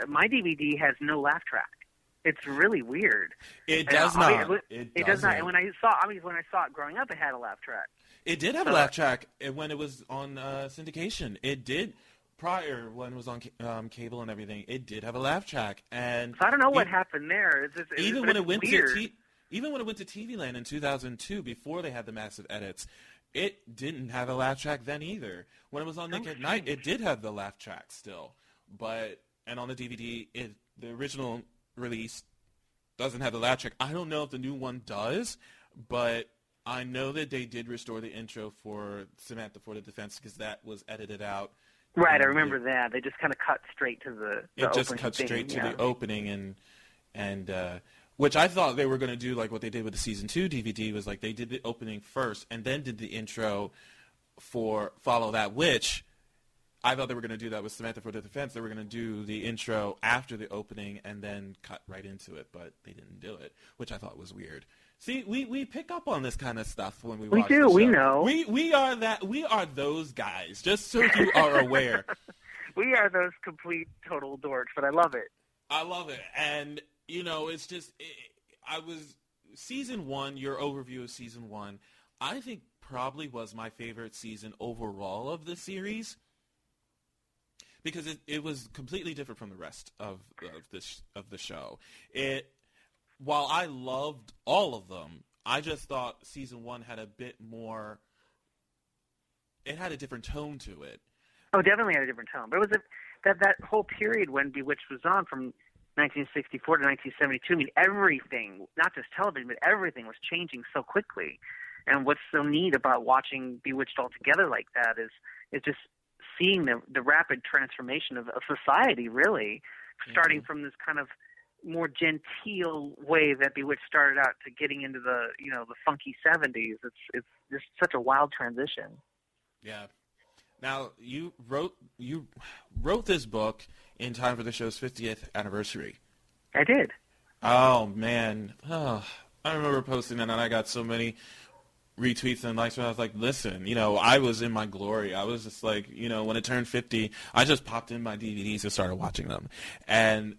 my DVD has no laugh track. It's really weird. It does not. It does not. And when I saw it growing up, it had a laugh track. It did have a laugh track when it was on syndication. It did prior when it was on cable and everything. It did have a laugh track, and so I don't know what happened there. Even when it went to TV Land in 2002, before they had the massive edits, it didn't have a laugh track then either. When it was on Nick at Night, it did have the laugh track still, and on the DVD, the original release doesn't have the laugh track. I don't know if the new one does, but I know that they did restore the intro for Samantha for the Defense because that was edited out. Right, I remember that. They just kind of cut straight to the It just cut straight to the opening, and which I thought they were going to do like what they did with the Season 2 DVD, was like they did the opening first and then did the intro for Follow That Witch. I thought they were going to do that with Samantha for the Defense. They were going to do the intro after the opening and then cut right into it, but they didn't do it, which I thought was weird. See, we pick up on this kind of stuff when we watch the show. We know. We are those guys, just so you are aware. We are those complete, total dorks, but I love it. I love it. And, it's just, Season 1, your overview of Season 1, I think probably was my favorite season overall of the series. Because it was completely different from the rest of the show. While I loved all of them, I just thought Season 1 had a bit more. It had a different tone to it. Oh, definitely had a different tone. But it was that whole period when Bewitched was on from 1964 to 1972. I mean, everything, not just television, but everything was changing so quickly. And what's so neat about watching Bewitched all together like that is just seeing the rapid transformation of society, really, starting from this kind of more genteel way that Bewitched started out to getting into the funky 70s. It's just such a wild transition. Yeah. Now you wrote this book in time for the show's 50th anniversary. I did. Oh man, I remember posting that, and I got so many retweets and likes when I was like, listen, I was in my glory. I was just like, when it turned 50, I just popped in my DVDs and started watching them. And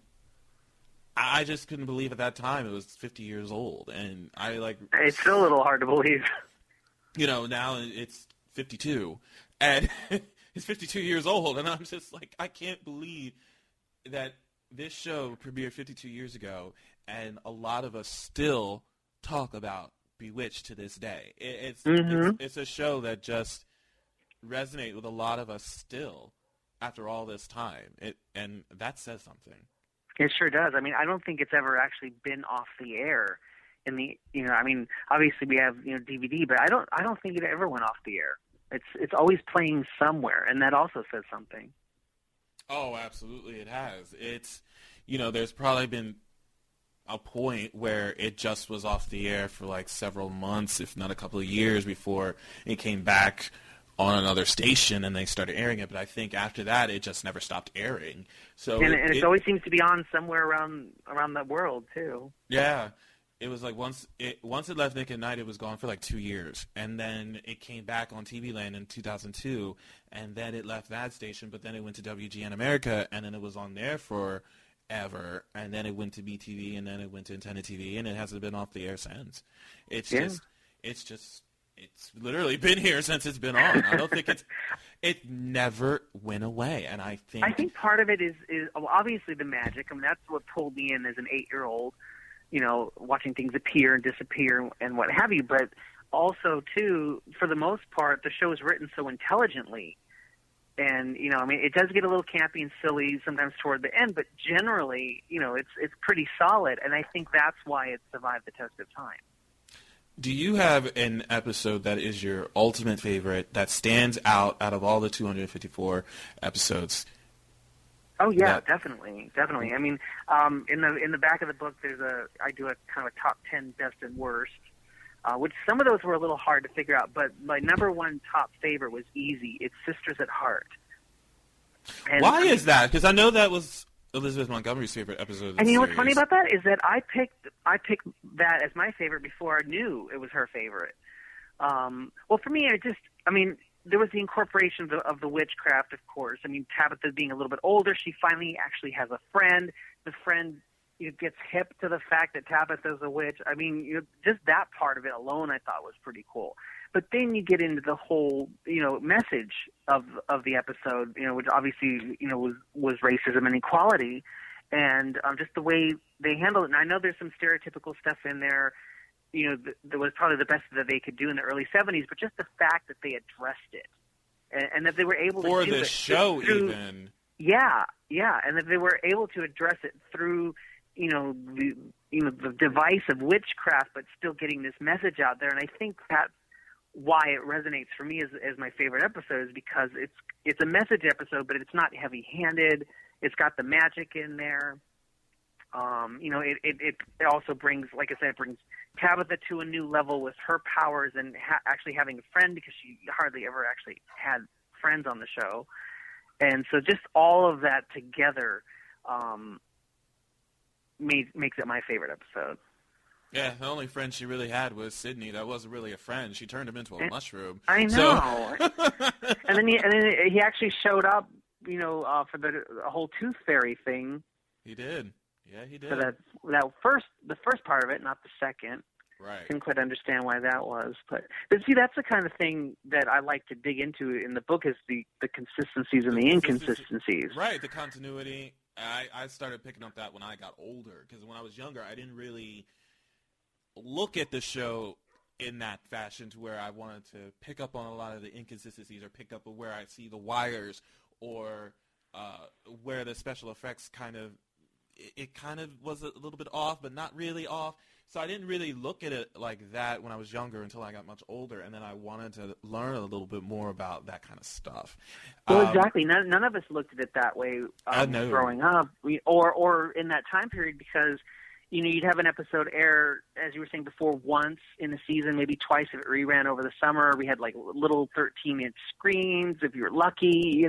I just couldn't believe at that time it was 50 years old. And it's still a little hard to believe. Now it's 52. And it's 52 years old. And I'm just like, I can't believe that this show premiered 52 years ago. And a lot of us still talk about Bewitched to this day. It's a show that just resonates with a lot of us still after all this time. And that says something. It sure does. I mean, I don't think it's ever actually been off the air. Obviously we have DVD, but I don't think it ever went off the air. It's always playing somewhere, and that also says something. Oh, absolutely, it has. It's there's probably been a point where it just was off the air for like several months, if not a couple of years, before it came back on another station and they started airing it. But I think after that, it just never stopped airing. So it always seems to be on somewhere around the world too. Yeah, it was like once it left Nick at Night, it was gone for like 2 years, and then it came back on TV Land in 2002, and then it left that station, but then it went to WGN America, and then it was on there for ever, and then it went to BTV, and then it went to Antenna TV, and it hasn't been off the air since. It's literally been here since it's been on. I don't think it never went away, and I think part of it is obviously the magic. I mean, that's what pulled me in as an 8-year-old, watching things appear and disappear and what have you. But also, too, for the most part, the show is written so intelligently. And, it does get a little campy and silly sometimes toward the end, but generally, it's pretty solid. And I think that's why it survived the test of time. Do you have an episode that is your ultimate favorite that stands out of all the 254 episodes? Oh yeah, definitely. I mean, in the back of the book, I do a kind of a top 10 best and worst. Which some of those were a little hard to figure out, but my number one top favorite was easy. It's Sisters at Heart. And why is that? Because I know that was Elizabeth Montgomery's favorite episode of the And series. What's funny about that is that I picked that as my favorite before I knew it was her favorite. Well, for me, there was the incorporation of the witchcraft, of course. I mean, Tabitha being a little bit older, she finally actually has a friend. The friend gets hip to the fact that Tabitha's a witch. I mean, just that part of it alone I thought was pretty cool. But then you get into the whole, message of the episode, which obviously, was racism and equality, and just the way they handle it. And I know there's some stereotypical stuff in there, that was probably the best that they could do in the early 70s, but just the fact that they addressed it and that they were able to do it. For the show, even. Yeah, and that they were able to address it through, the device of witchcraft, but still getting this message out there. And I think that's why it resonates for me as my favorite episode, is because it's a message episode, but it's not heavy-handed. It's got the magic in there. It also brings, like I said, it brings Tabitha to a new level with her powers and actually having a friend, because she hardly ever actually had friends on the show. And so just all of that together makes it my favorite episode. Yeah, the only friend she really had was Sydney. That wasn't really a friend. She turned him into a mushroom. I know. And then he actually showed up, for the whole tooth fairy thing. He did. Yeah, he did. So the first part of it, not the second. Right. Couldn't quite understand why that was, but see, that's the kind of thing that I like to dig into in the book, is the consistencies and the inconsistencies. Right, the continuity. I started picking up that when I got older, because when I was younger, I didn't really look at the show in that fashion, to where I wanted to pick up on a lot of the inconsistencies, or pick up where I see the wires, or where the special effects it kind of was a little bit off, but not really off. So I didn't really look at it like that when I was younger until I got much older, and then I wanted to learn a little bit more about that kind of stuff. Well, exactly. None of us looked at it that way growing up, or in that time period, because you'd have an episode air, as you were saying before, once in a season, maybe twice if it reran over the summer. We had like little 13-inch screens if you were lucky,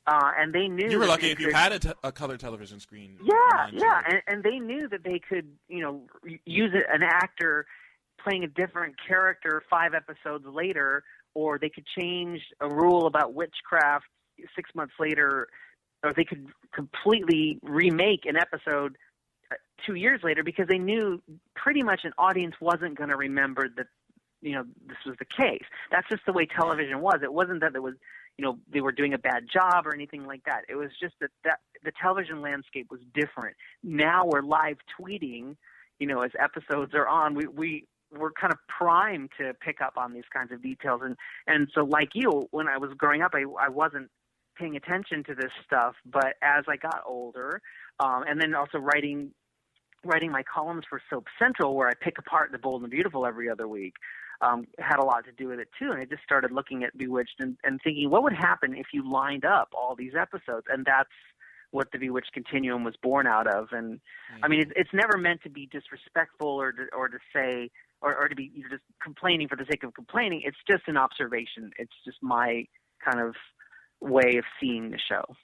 and they knew you were lucky if you had a color television screen. Yeah, and they knew that they could, use an actor playing a different character 5 episodes later, or they could change a rule about witchcraft 6 months later, or they could completely remake an episode 2 years later, because they knew pretty much an audience wasn't going to remember that, this was the case. That's just the way television was. It wasn't that there was, they were doing a bad job or anything like that. It was just that the television landscape was different. Now we're live tweeting, as episodes are on. We're kind of primed to pick up on these kinds of details. And so, like you, when I was growing up, I wasn't paying attention to this stuff. But as I got older, and then also writing my columns for Soap Central, where I pick apart The Bold and Beautiful every other week, had a lot to do with it too. And I just started looking at Bewitched and thinking, what would happen if you lined up all these episodes? And that's what the Bewitched Continuum was born out of. And I mean, it's never meant to be disrespectful or to say, or to be just complaining for the sake of complaining. It's just an observation. It's just my kind of way of seeing the show.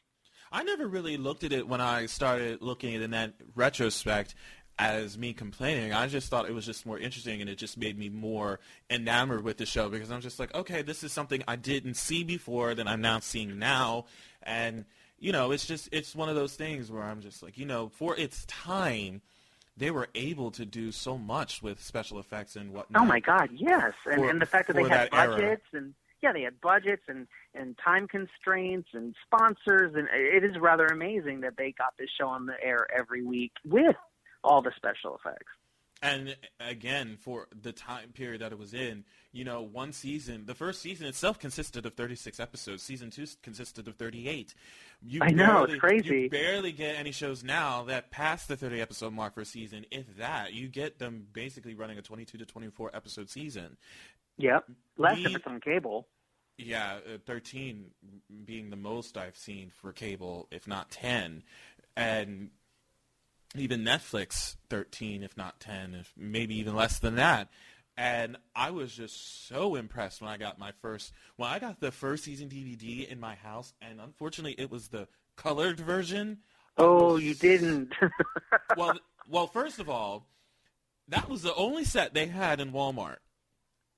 I never really looked at it when I started looking at it in that retrospect as me complaining. I just thought it was just more interesting, and it just made me more enamored with the show, because I'm just like, okay, this is something I didn't see before that I'm now seeing now. And, it's one of those things where I'm just like, for its time, they were able to do so much with special effects and whatnot. Oh, my God, yes. And the fact that they had budgets and... Yeah, they had budgets and time constraints and sponsors, and it is rather amazing that they got this show on the air every week with all the special effects. And again, for the time period that it was in, one season, the first season itself consisted of 36 episodes. Season 2 consisted of 38. I know, it's crazy. You barely get any shows now that pass the 30-episode mark for a season. If that, you get them basically running a 22 to 24-episode season. Yep, less if it's on cable. Yeah, 13 being the most I've seen for cable, if not 10. And even Netflix, 13, if not 10, if maybe even less than that. And I was just so impressed when I got the first season DVD in my house, and unfortunately it was the colored version. Oh, you didn't. Well, first of all, that was the only set they had in Walmart.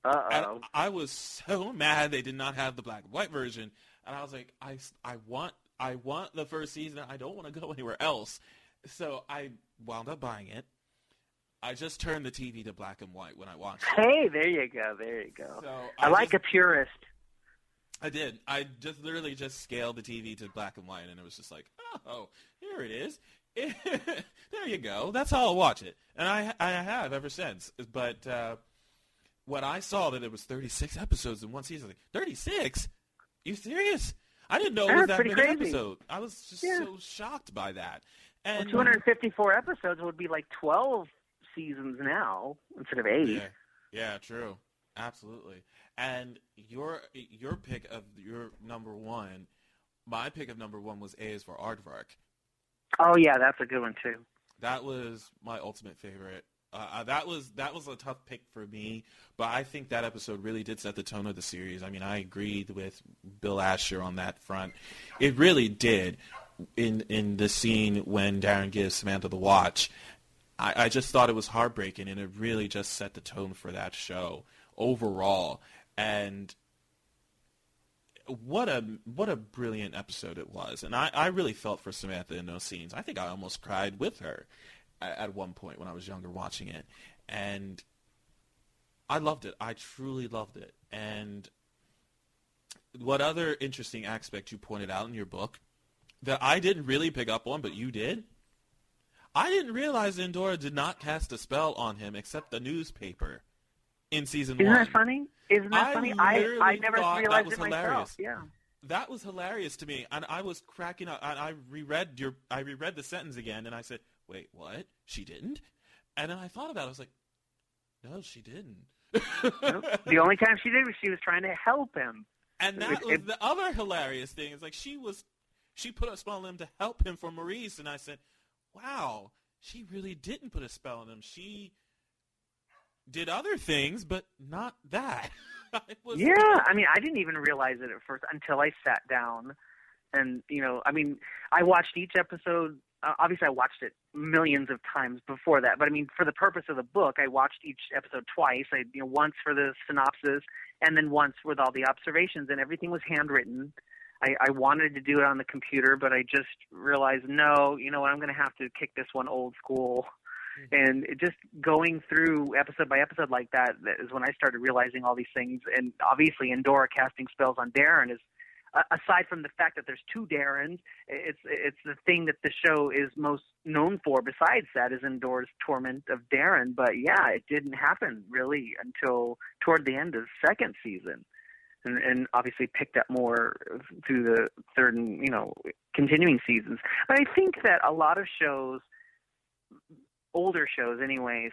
And I was so mad they did not have the black and white version. And I was like, I want the first season. I don't want to go anywhere else. So I wound up buying it. I just turned the TV to black and white when I watched it. Hey, there you go. So I like a purist. I did. I just literally just scaled the TV to black and white, and it was just like, oh, here it is. There you go. That's how I'll watch it. And I have ever since. But when I saw that it was 36 episodes in one season, like, 36? You serious? I didn't know it was that many episodes. I was just so shocked by that. And 254 episodes would be like 12 seasons now instead of 8. Yeah, true. Absolutely. And your pick of your number one, my pick of number one was A is for Aardvark. Oh yeah, that's a good one too. That was my ultimate favorite. That was a tough pick for me, but I think that episode really did set the tone of the series. I mean, I agreed with Bill Asher on that front. It really did. In the scene when Darrin gives Samantha the watch, I just thought it was heartbreaking, and it really just set the tone for that show overall. And what a brilliant episode it was. And I really felt for Samantha in those scenes. I think I almost cried with her at one point when I was younger watching it. And I loved it. I truly loved it. And what other interesting aspect you pointed out in your book that I didn't really pick up on, but you did? I didn't realize Endora did not cast a spell on him except the newspaper in season 1. Isn't that funny? I never realized it hilarious. Myself. Yeah. That was hilarious to me, and I was cracking up. And I reread the sentence again, and I said, "Wait, what? She didn't?" And then I thought about it. I was like, "No, she didn't." Nope. The only time she did was she was trying to help him. And that was the other hilarious thing. Is like she put a spell on him to help him for Maurice, and I said, "Wow, she really didn't put a spell on him. She did other things, but not that." I mean, I didn't even realize it at first until I sat down, and I watched each episode. Obviously, I watched it millions of times before that, but I mean, for the purpose of the book, I watched each episode twice. Once for the synopsis, and then once with all the observations, and everything was handwritten. I wanted to do it on the computer, but I just realized, no, you know what, I'm going to have to kick this one old school. And just going through episode by episode like that is when I started realizing all these things. And obviously, Endora casting spells on Darrin is, aside from the fact that there's 2 Darrins, it's the thing that the show is most known for. Besides that, is Endora's torment of Darrin. But yeah, it didn't happen really until toward the end of the 2nd season, and obviously picked up more through the 3rd and continuing seasons. But I think that a lot of shows, older shows anyways,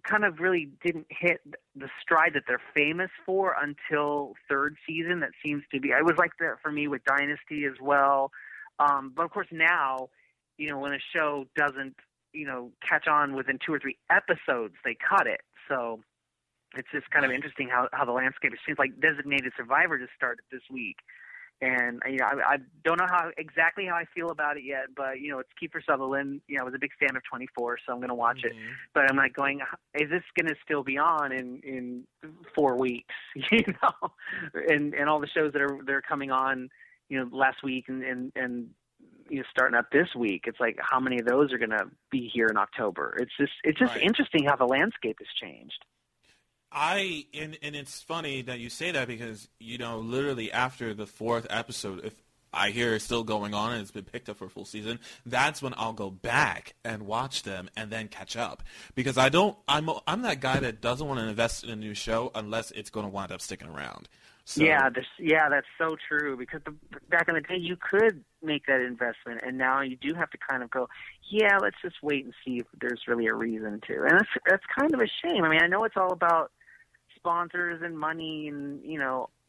kind of really didn't hit the stride that they're famous for until 3rd season. That seems to be, it was like that for me with Dynasty as well. But of course now, when a show doesn't, catch on within 2 or 3 episodes, they cut it. So it's just kind of interesting how the landscape, it seems like Designated Survivor just started this week. And I don't know exactly how I feel about it yet, but it's Kiefer Sutherland. I was a big fan of 24, so I'm going to watch it. But I'm like going, is this going to still be on in 4 weeks? And all the shows that are coming on, last week and starting up this week. It's like, how many of those are going to be here in October? It's just right. Interesting how the landscape has changed. And it's funny that you say that because, literally after the 4th episode, if I hear it's still going on and it's been picked up for a full season, that's when I'll go back and watch them and then catch up. Because I'm that guy that doesn't want to invest in a new show unless it's going to wind up sticking around. So, that's so true. Because back in the day, you could make that investment, and now you do have to kind of go, let's just wait and see if there's really a reason to. And that's kind of a shame. I mean, I know it's all about sponsors and money and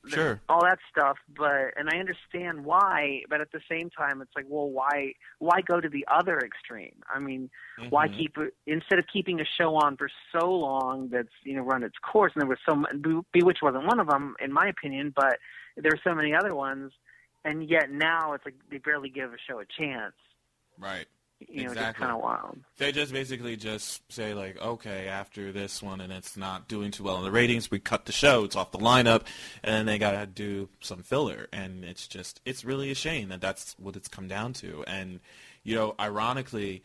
sure, all that stuff, and I understand why, but at the same time it's like, well, why go to the other extreme? I mean, why keep it, instead of keeping a show on for so long that's run its course? And there was Bewitched wasn't one of them in my opinion, but there were so many other ones, and yet now it's like they barely give a show a chance. Right. just kind of wild. They just basically just say, like, okay, after this one and it's not doing too well in the ratings, we cut the show, it's off the lineup, and then they got to do some filler. And it's really a shame that that's what it's come down to. And, ironically,